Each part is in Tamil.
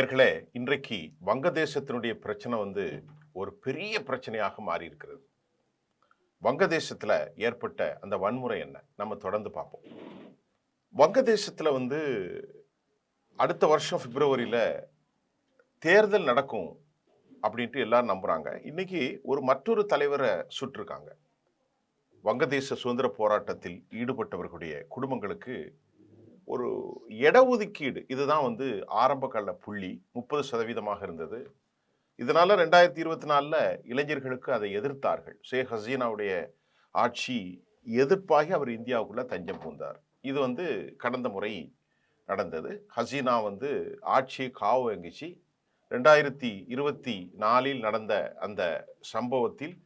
நண்பர்களே, இன்றைக்கு வங்கதேசத்தினுடைய பிரச்சனை ஒரு பெரிய பிரச்சனையாக மாறி இருக்கிறது. வங்கதேசத்துல ஏற்பட்ட அந்த வன்முறை என்ன? நம்ம தொடர்ந்து பார்ப்போம். வங்கதேசத்துல அடுத்த வருஷம் பிப்ரவரியில தேர்தல் நடக்கும் அப்படின்ட்டு எல்லாரும் நம்புறாங்க. இன்னைக்கு மற்றொரு தலைவரை சுட்டிருக்காங்க. வங்கதேச சுதந்திர போராட்டத்தில் ஈடுபட்டவர்களுடைய குடும்பங்களுக்கு ஒரு இடஒதுக்கீடு இதுதான் ஆரம்ப கால புள்ளி 30% இருந்தது. இதனால 2024ல இளைஞர்களுக்கு அதை எதிர்த்தார்கள். ஷேக் ஹசீனாவுடைய ஆட்சி எதிர்ப்பாகி அவர் இந்தியாவுக்குள்ள தஞ்சம் புகுந்தார். இது கடந்த முறை நடந்தது. ஹசீனா ஆட்சியை காவு வாங்கிச்சு. 2024ல் நடந்த அந்த சம்பவத்தில்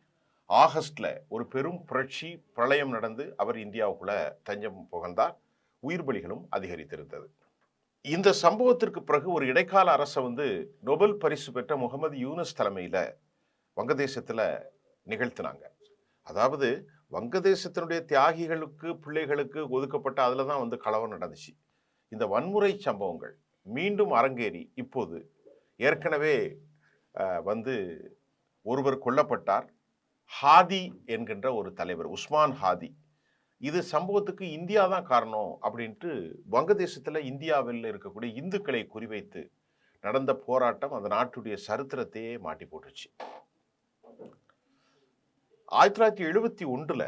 ஆகஸ்ட்ல ஒரு பெரும் புரட்சி பிரளயம் நடந்து அவர் இந்தியாவுக்குள்ள தஞ்சம் புகழ்ந்தார். உயிர் பலிகளும் அதிகரித்திருந்தது. இந்த சம்பவத்திற்கு பிறகு ஒரு இடைக்கால அரசை நோபல் பரிசு பெற்ற முகமது யூனஸ் தலைமையில வங்கதேசத்துல நிகழ்த்தினாங்க. அதாவது வங்கதேசத்தினுடைய தியாகிகளுக்கு பிள்ளைகளுக்கு ஒதுக்கப்பட்ட அதுலதான் கலவரம் நடந்துச்சு. இந்த வன்முறை சம்பவங்கள் மீண்டும் அரங்கேறி இப்போது ஏற்கனவே ஒருவர் கொல்லப்பட்டார். ஹாதி என்கின்ற ஒரு தலைவர், உஸ்மான் ஹாதி. இது சம்பவத்துக்கு இந்தியா தான் காரணம் அப்படின்ட்டு வங்கதேசத்துல இந்தியாவில் இருக்கக்கூடிய இந்துக்களை குறிவைத்து நடந்த போராட்டம் அந்த நாட்டுடைய சரித்திரத்தையே மாட்டி போட்டுச்சு. 1971ல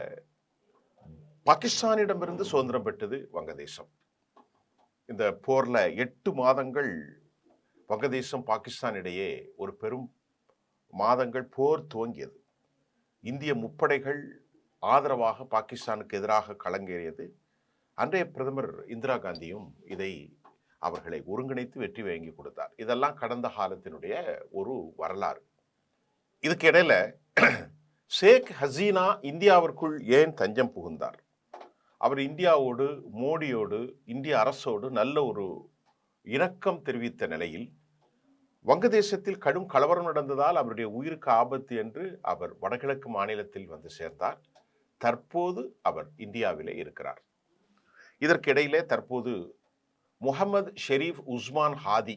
பாகிஸ்தானிடமிருந்து சுதந்திரம் பெற்றது வங்கதேசம். இந்த போர்ல 8 மாதங்கள் வங்கதேசம் பாகிஸ்தான் இடையே ஒரு பெரும் மாதங்கள் போர் துவங்கியது. இந்திய முப்படைகள் ஆதரவாக பாகிஸ்தானுக்கு எதிராக களங்கேறியது. அன்றைய பிரதமர் இந்திரா காந்தியும் இதை அவர்களை ஒருங்கிணைத்து வெற்றி வாங்கி கொடுத்தார். இதெல்லாம் கடந்த காலத்தினுடைய ஒரு வரலாறு. இதுக்கு இடையில ஷேக் ஹசீனா இந்தியாவிற்குள் ஏன் தஞ்சம் புகுந்தார்? அவர் இந்தியாவோடு, மோடியோடு, இந்திய அரசோடு நல்ல ஒரு இணக்கம் தெரிவித்த நிலையில் வங்கதேசத்தில் கடும் கலவரம் நடந்ததால் அவருடைய உயிருக்கு ஆபத்து என்று அவர் வடகிழக்கு மாநிலத்தில் சேர்ந்தார். தற்போது அவர் இந்தியாவிலே இருக்கிறார். இதற்கிடையிலே தற்போது முகமது ஷெரீப் உஸ்மான் ஹாதி,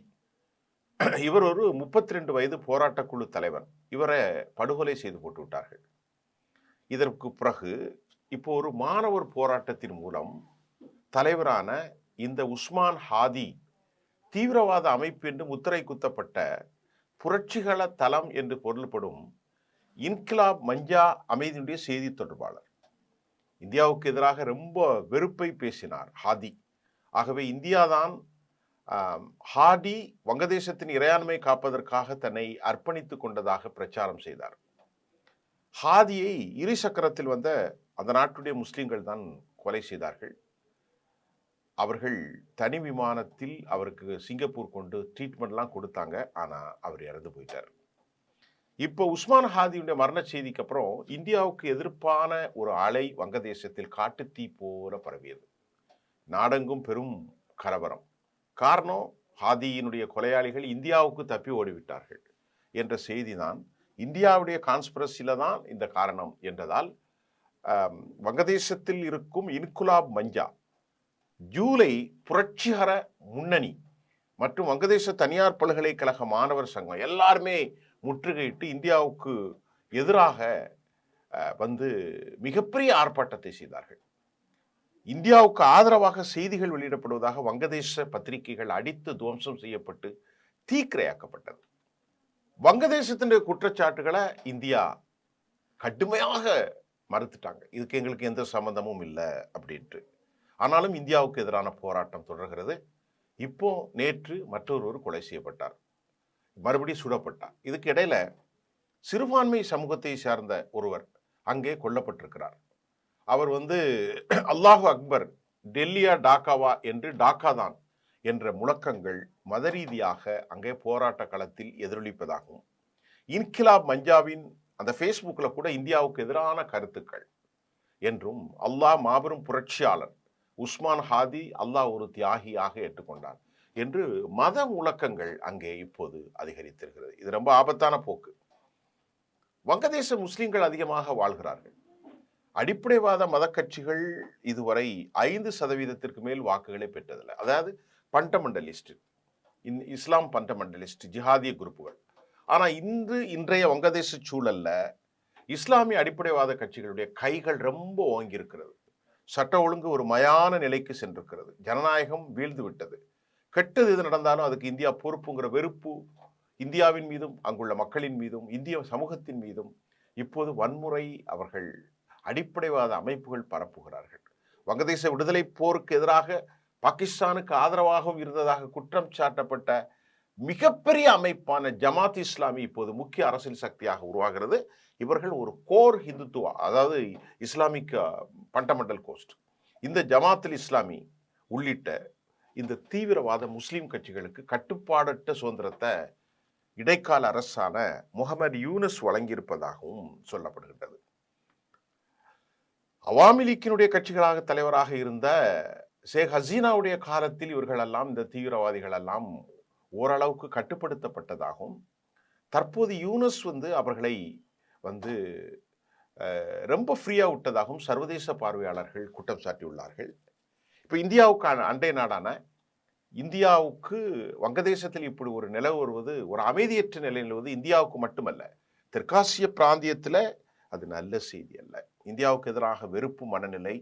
இவர் ஒரு 32 வயது போராட்டக்குழு தலைவர். இவரை படுகொலை செய்து போட்டு விட்டார்கள். இதற்கு பிறகு இப்போ ஒரு மாணவர் போராட்டத்தின் மூலம் தலைவரான இந்த உஸ்மான் ஹாதி தீவிரவாத அமைப்பு என்று முத்திரை குத்தப்பட்ட புரட்சிகர தளம் என்று பொருள்படும் இன்கிலாப் மஞ்சா அமைதியுடைய செய்தி தொடர்பாளர். இந்தியாவுக்கு எதிராக ரொம்ப வெறுப்பை பேசினார் ஹாதி. ஆகவே இந்தியாதான் ஹாதி வங்கதேசத்தின் இறையாண்மை காப்பதற்காக தன்னை அர்ப்பணித்துக் கொண்டதாக பிரச்சாரம் செய்தார். ஹாதியை இருசக்கரத்தில் வந்த அந்த நாட்டுடைய முஸ்லிம்கள் தான் கொலை செய்தார்கள். அவர்கள் தனி விமானத்தில் அவருக்கு சிங்கப்பூர் கொண்டு ட்ரீட்மெண்ட்லாம் கொடுத்தாங்க. ஆனா அவர் இறந்து போயிட்டார். இப்போ உஸ்மான் ஹாதியுடைய மரண செய்திக்கு அப்புறம் இந்தியாவுக்கு எதிர்ப்பான ஒரு அலை வங்கதேசத்தில் காட்டுத்தீ போல பரவியது. நாடெங்கும் பெரும் கலவரம். காரணம், ஹாதியினுடைய கொலையாளிகள் இந்தியாவுக்கு தப்பி ஓடிவிட்டார்கள் என்ற செய்தி தான். இந்தியாவுடைய கான்ஸ்பிரசில தான் இந்த காரணம் என்றதால் வங்கதேசத்தில் இருக்கும் இன்குலாப் மஞ்சா, ஜூலை புரட்சிகர முன்னணி மற்றும் வங்கதேச தனியார் பல்கலைக்கழக மாணவர் சங்கம் எல்லாருமே முற்றுகையிட்டு இந்தியாவுக்கு எதிராக மிகப்பெரிய ஆர்ப்பாட்டத்தை செய்தார்கள். இந்தியாவுக்கு ஆதரவாக செய்திகள் வெளியிடப்படுவதாக வங்கதேச பத்திரிகைகள் அடித்து துவம்சம் செய்யப்பட்டு தீக்கிரையாக்கப்பட்டது. வங்கதேசத்தினுடைய குற்றச்சாட்டுகளை இந்தியா கடுமையாக மறுத்துட்டாங்க. இதுக்கு எங்களுக்கு எந்த சம்பந்தமும் இல்லை அப்படின்ட்டு. ஆனாலும் இந்தியாவுக்கு எதிரான போராட்டம் தொடர்கிறது. இப்போ நேற்று மற்றொருவர் கொலை செய்யப்பட்டார், மறுபடியும் சுடப்பட்டார். இதுக்கு இடையில சிறுபான்மை சமூகத்தை சார்ந்த ஒருவர் அங்கே கொல்லப்பட்டிருக்கிறார். அவர் அல்லாஹு அக்பர், டெல்லியா டாக்காவா என்று டாக்கா தான் என்ற முழக்கங்கள் மத ரீதியாக அங்கே போராட்ட களத்தில் எதிரொலிப்பதாகவும், இன்கிலாப் மஞ்சாவின் அந்த ஃபேஸ்புக்கில் கூட இந்தியாவுக்கு எதிரான கருத்துக்கள் என்றும், அல்லாஹ் மாபெரும் புரட்சியாளர், உஸ்மான் ஹாதி அல்லாஹ் ஒரு தியாகியாக ஏற்றுக்கொண்டார் என்று மத முழக்கங்கள் அங்கே இப்போது அதிகரித்திருக்கிறது. இது ரொம்ப ஆபத்தான போக்கு. வங்கதேச முஸ்லிம்கள் அதிகமாக வாழ்கிறார்கள். அடிப்படைவாத மத கட்சிகள் இதுவரை 5% மேல் வாக்குகளை பெற்றதில்லை. அதாவது பண்டமெண்டலிஸ்ட் இஸ்லாம் ஃபண்டமெண்டலிஸ்ட் ஜிஹாதிய குரூப்புகள். ஆனா இன்றைய வங்கதேச சூழல்ல இஸ்லாமிய அடிப்படைவாத கட்சிகளுடைய கைகள் ரொம்ப ஓங்கி இருக்கிறது. சட்ட ஒழுங்கு ஒரு மயான நிலைக்கு சென்றிருக்கிறது. ஜனநாயகம் வீழ்ந்து விட்டது. கெட்டது எது நடந்தாலும் அதுக்கு இந்தியா பொறுப்புங்கிற வெறுப்பு இந்தியாவின் மீதும் அங்குள்ள மக்களின் மீதும் இந்திய சமூகத்தின் மீதும் இப்போது வன்முறை அவர்கள் அடிப்படைவாத அமைப்புகள் பரப்புகிறார்கள். வங்கதேச விடுதலை போருக்கு எதிராக பாகிஸ்தானுக்கு ஆதரவாகவும் இருந்ததாக குற்றம் சாட்டப்பட்ட மிகப்பெரிய அமைப்பான ஜமாத் இஸ்லாமி இப்போது முக்கிய அரசியல் சக்தியாக உருவாகிறது. இவர்கள் ஒரு கோர் ஹிந்துத்துவா, அதாவது இஸ்லாமிக் ஃபண்டமெண்டல் கோஸ்ட். இந்த ஜமாத்தில் இஸ்லாமி உள்ளிட்ட இந்த தீவிரவாத முஸ்லிம் கட்சிகளுக்கு கட்டுப்பாடற்ற சுதந்திரத்தை இடைக்கால அரசான முகமது யூனஸ் வழங்கியிருப்பதாகவும் சொல்லப்படுகின்றது. அவாமி லீக்கினுடைய கட்சிகளாக தலைவராக இருந்த ஷேக் ஹசீனாவுடைய காலத்தில் இவர்கள் எல்லாம், இந்த தீவிரவாதிகள் எல்லாம் ஓரளவுக்கு கட்டுப்படுத்தப்பட்டதாகவும், தற்போது யூனஸ் அவர்களை ரொம்ப ஃப்ரீயா விட்டதாகவும் சர்வதேச பார்வையாளர்கள் குற்றம் சாட்டியுள்ளார்கள். இப்போ இந்தியாவுக்கான அண்டை நாடான இந்தியாவுக்கு வங்கதேசத்தில் இப்படி ஒரு நிலை வருவது, ஒரு அமைதியற்ற நிலை நிலவுவது இந்தியாவுக்கு மட்டுமல்ல, தெற்காசிய பிராந்தியத்தில் அது நல்ல செய்தி அல்ல. இந்தியாவுக்கு எதிராக வெறுப்பு மனநிலை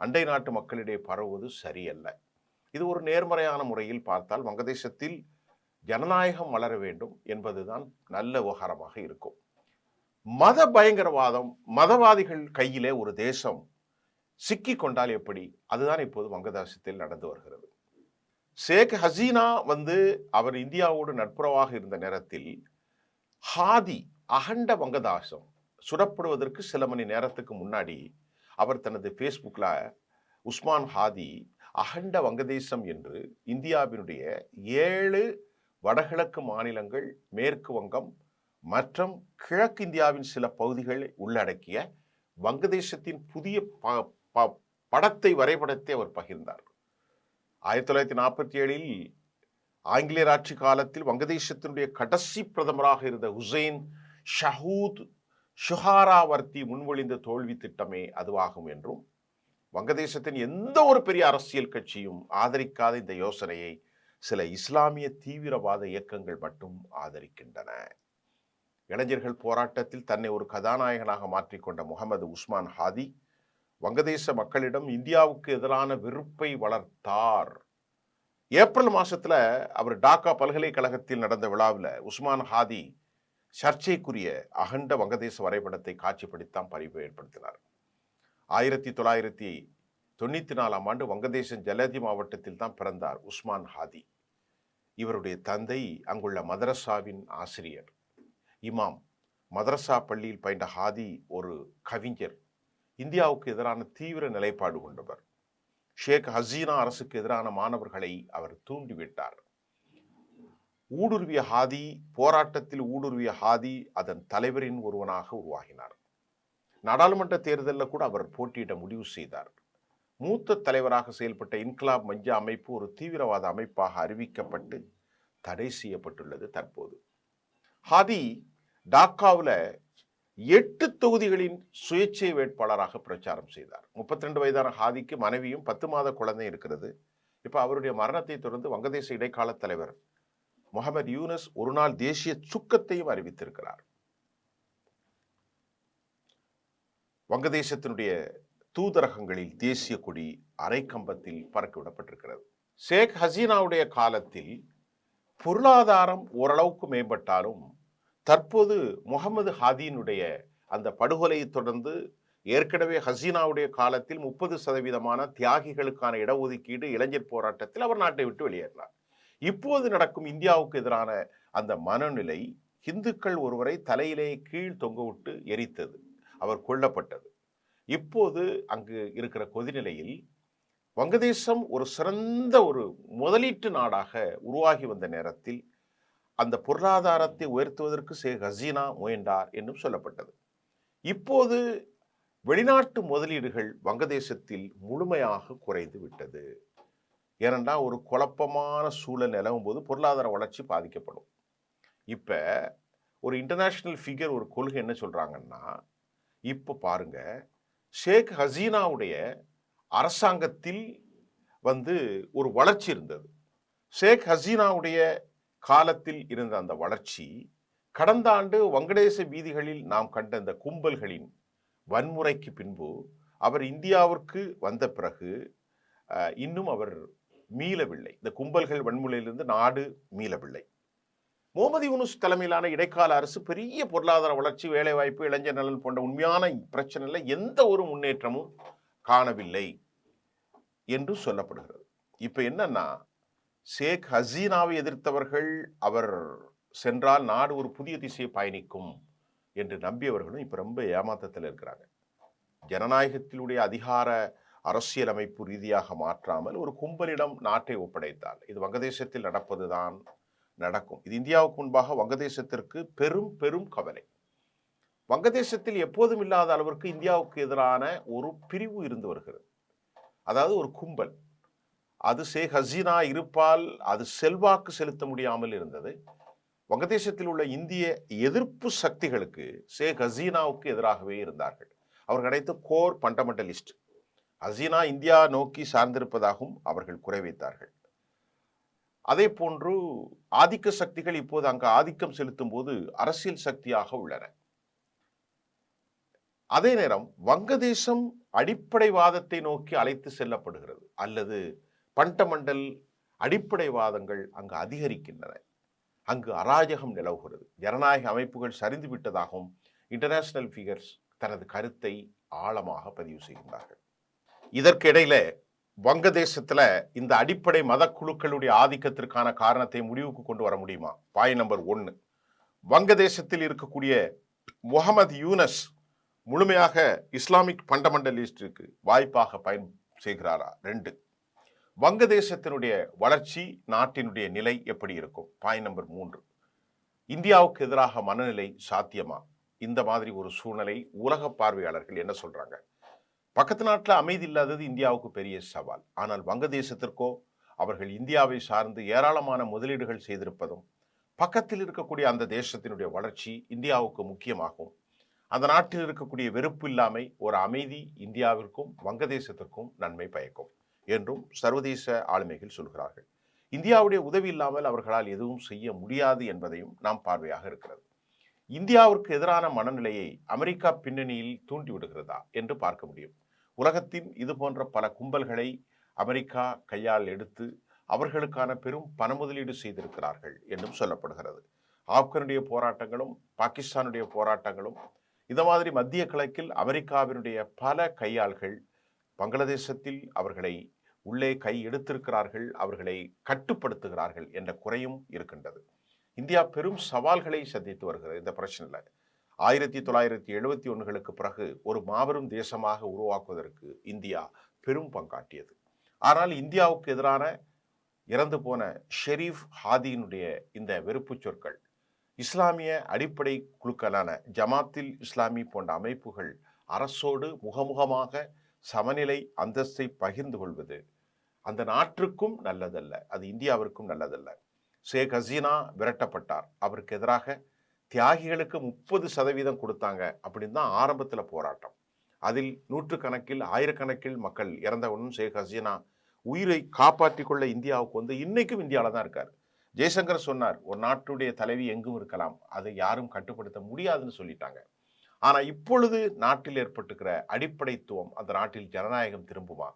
அண்டை நாட்டு மக்களிடையே பரவுவது சரியல்ல. இது ஒரு நேர்மறையான முறையில் பார்த்தால் வங்கதேசத்தில் ஜனநாயகம் வளர வேண்டும் என்பதுதான் நல்ல விவகாரமாக இருக்கும். மத பயங்கரவாதம், மதவாதிகள் கையிலே ஒரு தேசம் சிக்கி கொண்டால் எப்படி, அதுதான் இப்போது வங்கதேசத்தில் நடந்து வருகிறது. ஷேக் ஹசீனா அவர் இந்தியாவோடு நட்புறவாக இருந்த நேரத்தில் ஹாதி அகண்ட வங்கதேசம் சுடப்படுவதற்கு சில மணி நேரத்துக்கு முன்னாடி அவர் தனது ஃபேஸ்புக்கில் உஸ்மான் ஹாதி அகண்ட வங்கதேசம் என்று இந்தியாவினுடைய 7 வடகிழக்கு மாநிலங்கள், மேற்கு வங்கம் மற்றும் கிழக்கு இந்தியாவின் சில பகுதிகளை உள்ளடக்கிய வங்கதேசத்தின் புதிய வரைபடத்தை அவர் பகிர்ந்தார். 1947 ஆங்கிலேயர் ஆட்சி காலத்தில் வங்கதேசத்தினுடைய கடைசி பிரதமராக இருந்த ஹுசைன் ஷஹூத் ஷுஹாராவர்த்தி முன்மொழிந்த தோல்வி திட்டமே அதுவாகும் என்றும், வங்கதேசத்தின் எந்த ஒரு பெரிய அரசியல் கட்சியும் ஆதரிக்காத இந்த யோசனையை சில இஸ்லாமிய தீவிரவாத இயக்கங்கள் மட்டும் ஆதரிக்கின்றன. இளைஞர்கள் போராட்டத்தில் தன்னை ஒரு கதாநாயகனாக மாற்றிக்கொண்ட முகமது உஸ்மான் ஹாதி வங்கதேச மக்களிடம் இந்தியாவுக்கு எதிரான வெறுப்பை வளர்த்தார். ஏப்ரல் மாசத்துல அவர் டாக்கா பல்கலைக்கழகத்தில் நடந்த விழாவில் உஸ்மான் ஹாதி சர்ச்சைக்குரிய அகண்ட வங்கதேச வரைபடத்தை காட்சிப்படுத்தான் பரிவு ஏற்படுத்தினார். 1994 வங்கதேசம் ஜலதி மாவட்டத்தில் தான் பிறந்தார் உஸ்மான் ஹாதி. இவருடைய தந்தை அங்குள்ள மதரசாவின் ஆசிரியர், இமாம். மதரசா பள்ளியில் பயின்ற ஹாதி ஒரு கவிஞர், இந்தியாவுக்கு எதிரான தீவிர நிலைப்பாடு கொண்டவர். ஷேக் ஹசீனா அரசுக்கு எதிரான மாணவர்களை அவர் தூண்டிவிட்டார். போராட்டத்தில் ஊடுருவிய ஹாதி அதன் தலைவரின் ஒருவனாக உருவாகினார். நாடாளுமன்ற தேர்தலில் கூட அவர் போட்டியிட முடிவு செய்தார். மூத்த தலைவராக செயல்பட்ட இன்கிலாப் மஞ்சா அமைப்பு ஒரு தீவிரவாத அமைப்பாக அறிவிக்கப்பட்டு தடை செய்யப்பட்டுள்ளது. தற்போது ஹாதி டாக்காவில் 8 தொகுதிகளின் சுயேட்சை வேட்பாளராக பிரச்சாரம் செய்தார். 32 வயதான ஹாதிக்கு மனைவியும் 10 மாத குழந்தை இருக்கிறது. இப்ப அவருடைய மரணத்தை தொடர்ந்து வங்கதேச இடைக்கால தலைவர் முகமது யூனஸ் ஒரு நாள் தேசிய சுக்கத்தையும் அறிவித்திருக்கிறார். வங்கதேசத்தினுடைய தூதரகங்களில் தேசிய கொடி அரைக்கம்பத்தில் பறக்கவிடப்பட்டிருக்கிறது. ஷேக் ஹசீனாவுடைய காலத்தில் பொருளாதாரம் ஓரளவுக்கு மேம்பட்டாலும் தற்போது முகமது ஹாதியினுடைய அந்த படுகொலையை தொடர்ந்து ஏற்கனவே ஹசீனாவுடைய காலத்தில் 30% தியாகிகளுக்கான இடஒதுக்கீடு இளைஞர் போராட்டத்தில் அவர் நாட்டை விட்டு வெளியேறினார். இப்போது நடக்கும் இந்தியாவுக்கு எதிரான அந்த மனநிலை இந்துக்கள் ஒருவரை தலையிலே கீழ் தொங்கவிட்டு எரித்தது, அவர் கொல்லப்பட்டது. இப்போது அங்கு இருக்கிற கொதிநிலையில் வங்கதேசம் ஒரு சிறந்த ஒரு முதலீட்டு நாடாக உருவாகி வந்த நேரத்தில் அந்த பொருளாதாரத்தை உயர்த்துவதற்கு ஷேக் ஹசீனா முயன்றார் என்றும் சொல்லப்பட்டது. இப்போது வெளிநாட்டு முதலீடுகள் வங்கதேசத்தில் முழுமையாக குறைந்து விட்டது. ஏனென்றால் ஒரு குழப்பமான சூழல் நிலவும் போது பொருளாதார வளர்ச்சி பாதிக்கப்படும். இப்ப ஒரு இன்டர்நேஷனல் ஃபிகர், ஒரு கொள்கை என்ன சொல்றாங்கன்னா, இப்ப பாருங்க, ஷேக் ஹசீனாவுடைய அரசாங்கத்தில் ஒரு வளர்ச்சி இருந்தது. ஷேக் ஹசீனாவுடைய காலத்தில் இருந்த அந்த வளர்ச்சி கடந்த ஆண்டு வங்கதேச வீதிகளில் நாம் கண்ட இந்த கும்பல்களின் வன்முறைக்கு பின்பு அவர் இந்தியாவிற்கு வந்த பிறகு இன்னும் அவர் மீளவில்லை. இந்த கும்பல்கள் வன்முறையிலிருந்து நாடு மீளவில்லை. முகமது யூனுஸ் தலைமையிலான இடைக்கால அரசு பெரிய பொருளாதார வளர்ச்சி, வேலைவாய்ப்பு, இளைஞர் நலன் போன்ற உண்மையான பிரச்சனையில் எந்த ஒரு முன்னேற்றமும் காணவில்லை என்று சொல்லப்படுகிறது. இப்ப என்னன்னா, ஷேக் ஹசீனாவை எதிர்த்தவர்கள் அவர் சென்றால் நாடு ஒரு புதிய திசையை பயணிக்கும் என்று நம்பியவர்களும் இப்ப ரொம்ப ஏமாற்றத்தில் இருக்கிறாங்க. ஜனநாயகத்தினுடைய அதிகார அரசியலமைப்பு ரீதியாக மாற்றாமல் ஒரு கும்பலிடம் நாட்டை ஒப்படைத்தால் இது வங்கதேசத்தில் நடப்பதுதான் நடக்கும். இது இந்தியாவுக்கு முன்பாக வங்கதேசத்திற்கு பெரும் பெரும் கவலை. வங்கதேசத்தில் எப்போதும் இல்லாத அளவிற்கு இந்தியாவுக்கு எதிரான ஒரு பிரிவு இருந்து வருகிறது. அதாவது ஒரு கும்பல். அது ஷேக் ஹசீனா இருப்பால் அது செல்வாக்கு செலுத்த முடியாமல் இருந்தது. வங்கதேசத்தில் உள்ள இந்திய எதிர்ப்பு சக்திகளுக்கு ஷேக் ஹசீனாவுக்கு எதிராகவே இருந்தார்கள். அவர்கள் அனைத்து கோர் ஃபண்டமெண்டலிஸ்ட். ஹசீனா இந்தியா நோக்கி சார்ந்திருப்பதாகவும் அவர்கள் குறை வைத்தார்கள். அதே போன்று ஆதிக்க சக்திகள் இப்போது அங்கு ஆதிக்கம் செலுத்தும் போது அரசியல் சக்தியாக உள்ளன. அதே நேரம் வங்கதேசம் அடிப்படைவாதத்தை நோக்கி அழைத்து செல்லப்படுகிறது, அல்லது ஃபண்டமெண்டல் அடிப்படைவாதங்கள் அங்கு அதிகரிக்கின்றன. அங்கு அராஜகம் நிலவுகிறது. ஜனநாயக அமைப்புகள் சரிந்து விட்டதாகவும் இன்டர்நேஷனல் ஃபிகர்ஸ் தனது கருத்தை ஆழமாக பதிவு செய்கின்றார்கள். இதற்கிடையில வங்கதேசத்துல இந்த அடிப்படை மத குழுக்களுடைய ஆதிக்கத்திற்கான காரணத்தை முடிவுக்கு கொண்டு வர முடியுமா? பாயிண்ட் நம்பர் 1, வங்கதேசத்தில் இருக்கக்கூடிய முகமது யூனஸ் முழுமையாக இஸ்லாமிக் ஃபண்டமெண்டலிஸ்டுக்கு வாய்ப்பாக பயன் செய்கிறாரா? 2, வங்கதேசத்தினுடைய வளர்ச்சி, நாட்டினுடைய நிலை எப்படி இருக்கும்? பாயிண்ட் நம்பர் 3, இந்தியாவுக்கு எதிராக மனநிலை சாத்தியமா? இந்த மாதிரி ஒரு சூழ்நிலை உலக பார்வையாளர்கள் என்ன சொல்றாங்க? பக்கத்து நாட்டில் அமைதி இல்லாதது இந்தியாவுக்கு பெரிய சவால். ஆனால் வங்கதேசத்திற்கோ அவர்கள் இந்தியாவை சார்ந்து ஏராளமான முதலீடுகள் செய்திருப்பதும், பக்கத்தில் இருக்கக்கூடிய அந்த தேசத்தினுடைய வளர்ச்சி இந்தியாவுக்கு முக்கியமாகும். அந்த நாட்டில் இருக்கக்கூடிய வெறுப்பு இல்லாமை ஒரு அமைதி இந்தியாவிற்கும் வங்கதேசத்திற்கும் நன்மை பயக்கும் என்றும் சர்வதேச ஆளுமைகள் சொல்கிறார்கள். இந்தியாவுடைய உதவி இல்லாமல் அவர்களால் எதுவும் செய்ய முடியாது என்பதையும் நாம் பார்வையாக இருக்கிறது. இந்தியாவிற்கு எதிரான மனநிலையை அமெரிக்கா பின்னணியில் தூண்டிவிடுகிறதா என்று பார்க்க முடியும். உலகத்தின் இது போன்ற பல கும்பல்களை அமெரிக்கா கையால் எடுத்து அவர்களுக்கான பெரும் பண முதலீடு செய்திருக்கிறார்கள் என்றும் சொல்லப்படுகிறது. ஆப்கானுடைய போராட்டங்களும் பாகிஸ்தானுடைய போராட்டங்களும் இந்த மாதிரி மத்திய கிழக்கில் அமெரிக்காவினுடைய பல கையாள்கள் பங்களாதேசத்தில் அவர்களை உள்ளே கை எடுத்திருக்கிறார்கள், அவர்களை கட்டுப்படுத்துகிறார்கள் என்ற குறையும் இருக்கின்றது. இந்தியா பெரும் சவால்களை சந்தித்து வருகிறது இந்த பிரச்சனையில். 1971களுக்கு பிறகு ஒரு மாபெரும் தேசமாக உருவாக்குவதற்கு இந்தியா பெரும் பங்காற்றியது. ஆனால் இந்தியாவுக்கு எதிரான இறந்து போன ஷெரீப் ஹாதியினுடைய இந்த வெறுப்பு சொற்கள், இஸ்லாமிய அடிப்படை குழுக்களான ஜமாத்தில் இஸ்லாமி போன்ற அமைப்புகள் அரசோடு முகமுகமாக சமநிலை அந்தஸ்தை பகிர்ந்து கொள்வது அந்த நாட்டிற்கும் நல்லதல்ல, அது இந்தியாவிற்கும் நல்லதல்ல. ஷேக் ஹசீனா விரட்டப்பட்டார், அவருக்கு எதிராக தியாகிகளுக்கு 30% கொடுத்தாங்க அப்படின்னு தான் ஆரம்பத்தில் போராட்டம். அதில் நூற்றுக்கணக்கில் ஆயிரக்கணக்கில் மக்கள் இறந்தவனும் ஷேக் ஹசீனா உயிரை காப்பாற்றி கொள்ள இந்தியாவுக்கு வந்து இன்னைக்கும் இந்தியாவில் தான் இருக்கார். ஜெய்சங்கர் சொன்னார், ஒரு நாட்டுடைய தலைவி எங்கும் இருக்கலாம், அதை யாரும் கட்டுப்படுத்த முடியாதுன்னு சொல்லிட்டாங்க. ஆனால் இப்பொழுது நாட்டில் ஏற்பட்டுக்கிற அடிப்படைத்துவம், அந்த நாட்டில் ஜனநாயகம் திரும்புமா?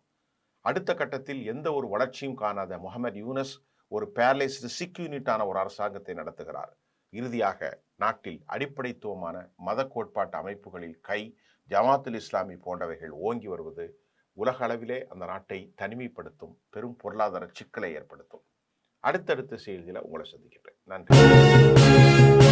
அடுத்த கட்டத்தில் எந்த ஒரு வளர்ச்சியும் காணாத முகமது யூனஸ் ஒரு பேரலைஸ்டு சிக் யூனிட்டான ஒரு அரசாங்கத்தை நடத்துகிறார். இறுதியாக நாட்டில் அடிப்படைத்துவமான மத கோட்பாட்டு அமைப்புகளில் ஜமாத்துல் இஸ்லாமி போன்றவைகள் ஓங்கி வருவது உலக அளவிலே அந்த நாட்டை தனிமைப்படுத்தும், பெரும் பொருளாதார சிக்கலை ஏற்படுத்தும். அடுத்தடுத்த செய்தியில் உங்களை சந்திக்கிறேன். நன்றி.